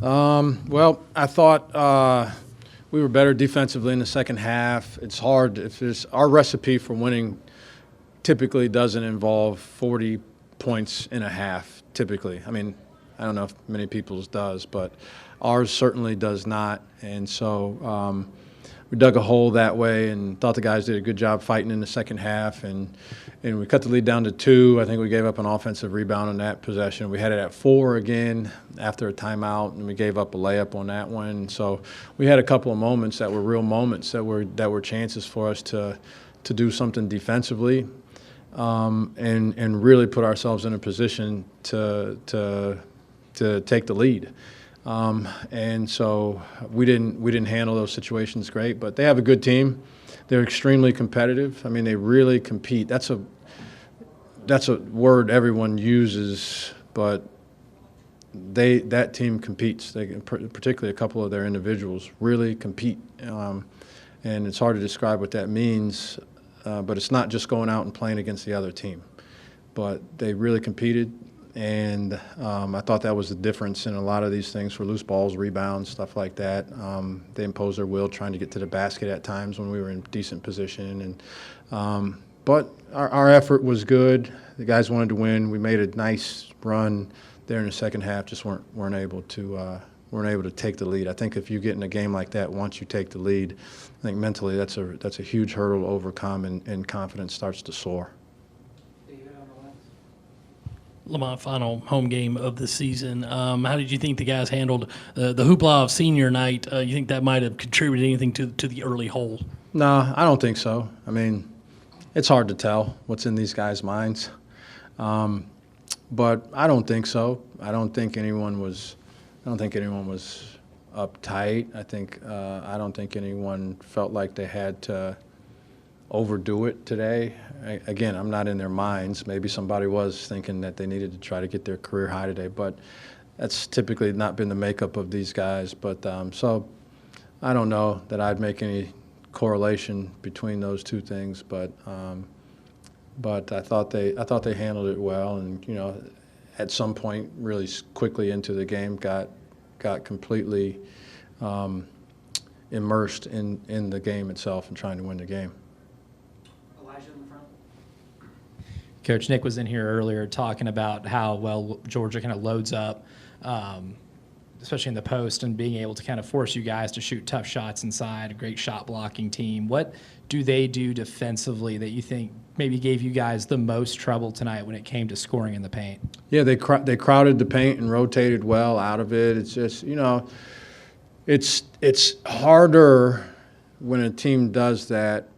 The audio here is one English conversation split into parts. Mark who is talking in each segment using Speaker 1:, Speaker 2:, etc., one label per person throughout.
Speaker 1: Well, I thought we were better defensively in the second half. It's hard. Our recipe for winning typically doesn't involve 40 points in a half, typically. I mean, I don't know if many people's does, but ours certainly does not. And so we dug a hole that way and thought the guys did a good job fighting in the second half. And we cut the lead down to 2. I think we gave up an offensive rebound on that possession. We had it at 4 again after a timeout, and we gave up a layup on that one. So we had a couple of moments that were real moments that were chances for us to do something defensively and really put ourselves in a position to take the lead. And so we didn't handle those situations great, but they have a good team. They're extremely competitive. I mean, they really compete. That's a word everyone uses, but that team competes. Particularly a couple of their individuals really compete, and it's hard to describe what that means. But it's not just going out and playing against the other team, but they really competed. And I thought that was the difference in a lot of these things for loose balls, rebounds, stuff like that. They imposed their will trying to get to the basket at times when we were in decent position. But our effort was good. The guys wanted to win. We made a nice run there in the second half, just weren't able to take the lead. I think if you get in a game like that, once you take the lead, I think mentally that's a huge hurdle to overcome, and confidence starts to soar.
Speaker 2: Lamont, final home game of the season. How did you think the guys handled the hoopla of senior night? You think that might have contributed anything to the early hole?
Speaker 1: No, I don't think so. I mean, it's hard to tell what's in these guys' minds, but I don't think so. I don't think anyone was uptight. I don't think anyone felt like they had to overdo it today. Again, I'm not in their minds. Maybe somebody was thinking that they needed to try to get their career high today, but that's typically not been the makeup of these guys. But so I don't know that I'd make any correlation between those two things. But I thought they handled it well, and at some point, really quickly into the game, got completely immersed in the game itself and trying to win the game.
Speaker 3: Coach Nick was in here earlier talking about how well Georgia kind of loads up, especially in the post, and being able to kind of force you guys to shoot tough shots inside, a great shot blocking team. What do they do defensively that you think maybe gave you guys the most trouble tonight when it came to scoring in the paint?
Speaker 1: Yeah, they crowded the paint and rotated well out of it. It's just, it's harder when a team does that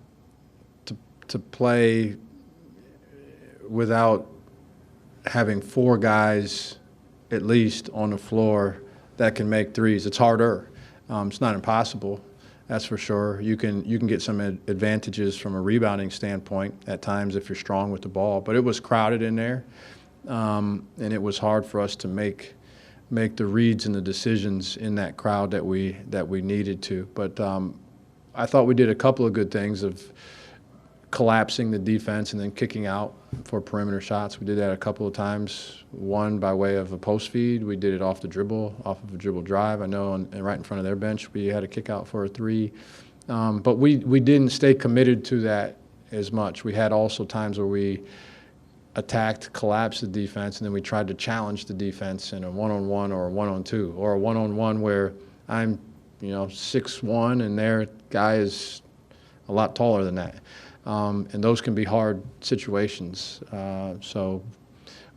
Speaker 1: to play without having 4 guys at least on the floor that can make threes. It's harder. It's not impossible, that's for sure. You can get some advantages from a rebounding standpoint at times if you're strong with the ball. But it was crowded in there, and it was hard for us to make the reads and the decisions in that crowd that we needed to. But I thought we did a couple of good things of collapsing the defense and then kicking out for perimeter shots. We did that a couple of times. One by way of a post feed. We did it off of a dribble drive. I know right in front of their bench we had a kick out for a 3. But we didn't stay committed to that as much. We had also times where we attacked, collapsed the defense, and then we tried to challenge the defense in a one-on-one or a one-on-2 or a one-on-one where I'm 6'1" and their guy is a lot taller than that. And those can be hard situations. So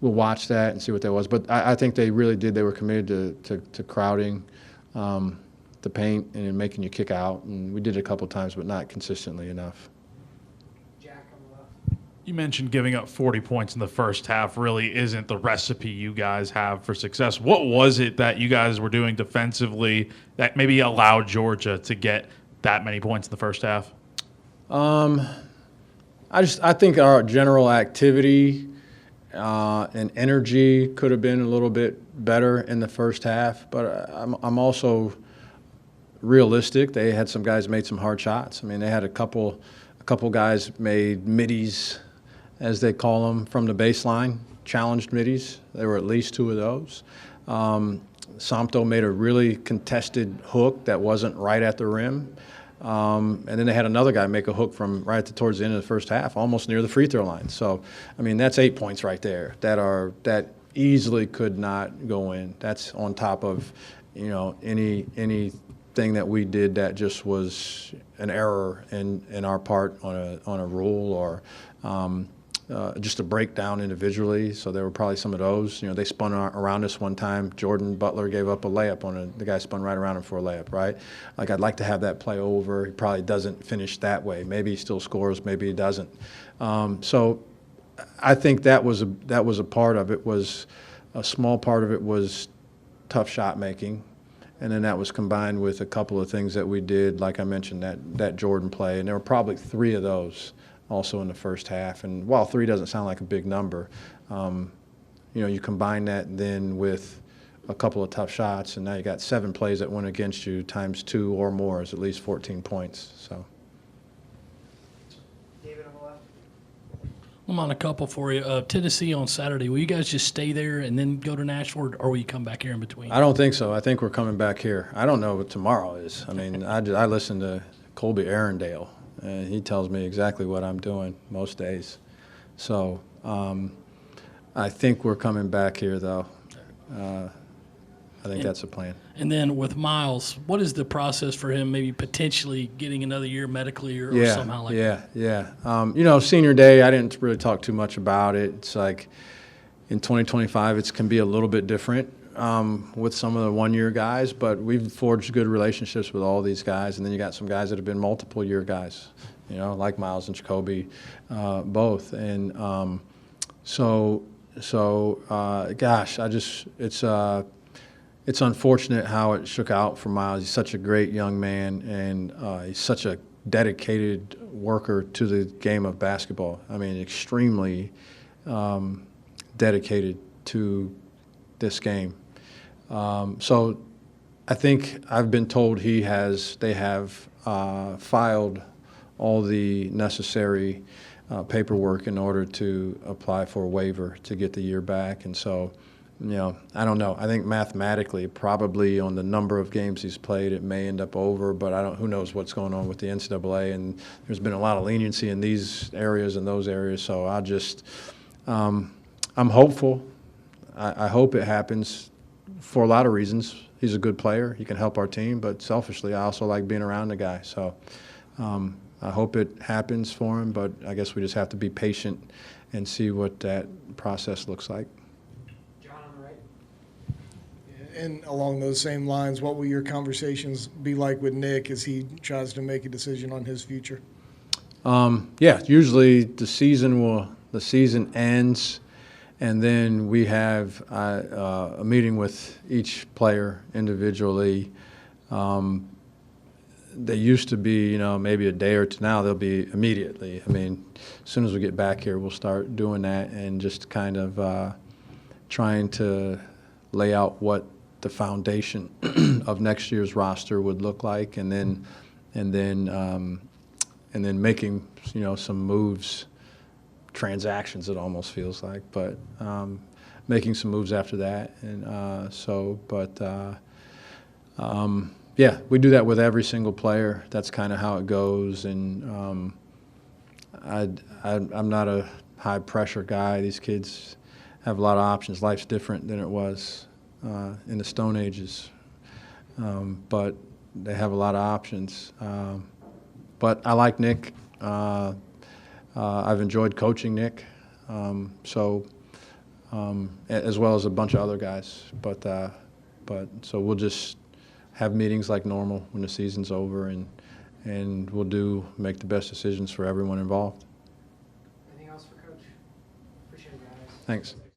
Speaker 1: we'll watch that and see what that was. But I think they really did. They were committed to crowding the paint and making you kick out. And we did it a couple of times, but not consistently enough.
Speaker 4: You mentioned giving up 40 points in the first half really isn't the recipe you guys have for success. What was it that you guys were doing defensively that maybe allowed Georgia to get that many points in the first half?
Speaker 1: I think our general activity and energy could have been a little bit better in the first half, but I'm also realistic. They had some guys made some hard shots. I mean, they had a couple guys made middies, as they call them, from the baseline, challenged middies. There were at least 2 of those. Somto made a really contested hook that wasn't right at the rim. And then they had another guy make a hook from towards the end of the first half, almost near the free throw line. So, I mean, that's 8 points right there that easily could not go in. That's on top of, anything that we did that just was an error in our part on a rule or just a breakdown individually. So there were probably some of those. They spun around us one time. Jordan Butler gave up a layup the guy spun right around him for a layup, right? Like, I'd like to have that play over. He probably doesn't finish that way. Maybe he still scores, maybe he doesn't. So I think that was a part of it. Was a small part of it was tough shot making. And then that was combined with a couple of things that we did, like I mentioned, that Jordan play. And there were probably 3 of those also in the first half. And while 3 doesn't sound like a big number, you combine that then with a couple of tough shots, and now you got 7 plays that went against you times 2 or more is at least 14 points. So.
Speaker 5: David on the left.
Speaker 2: Lamont, a couple for you. Tennessee on Saturday. Will you guys just stay there and then go to Nashville, or will you come back here in between?
Speaker 1: I don't think so. I think we're coming back here. I don't know what tomorrow is. I mean, I listen to Colby Arundale, and he tells me exactly what I'm doing most days. So I think we're coming back here, though. I think that's the plan.
Speaker 2: And then with Miles, what is the process for him maybe potentially getting another year medically or somehow like that?
Speaker 1: Yeah. Senior day, I didn't really talk too much about it. It's like in 2025, it can be a little bit different with some of the one-year guys, but we've forged good relationships with all these guys. And then you got some guys that have been multiple-year guys, like Miles and Jacoby, both. And it's unfortunate how it shook out for Miles. He's such a great young man, and he's such a dedicated worker to the game of basketball. I mean, extremely dedicated to this game. So I think I've been told they have filed all the necessary paperwork in order to apply for a waiver to get the year back. And so, I don't know. I think mathematically, probably on the number of games he's played, it may end up over, but who knows what's going on with the NCAA. And there's been a lot of leniency in these areas and those areas. So I'm hopeful. I hope it happens for a lot of reasons. He's a good player. He can help our team, but selfishly, I also like being around the guy. So I hope it happens for him, but I guess we just have to be patient and see what that process looks like.
Speaker 5: John on the right.
Speaker 6: And along those same lines, what will your conversations be like with Nick as he tries to make a decision on his future?
Speaker 1: Usually the season ends, and then we have a meeting with each player individually. They used to be, maybe a day or two. Now they'll be immediately. I mean, as soon as we get back here, we'll start doing that and just kind of trying to lay out what the foundation of next year's roster would look like, and then making some moves, transactions. It almost feels like, but making some moves after that, and yeah, we do that with every single player. That's kind of how it goes, and I'm not a high-pressure guy. These kids have a lot of options. Life's different than it was in the Stone Ages, but they have a lot of options. But I like Nick. I've enjoyed coaching Nick, as well as a bunch of other guys. But so we'll just have meetings like normal when the season's over, and we'll make the best decisions for everyone involved.
Speaker 5: Anything else for Coach? Appreciate it, guys.
Speaker 1: Thanks.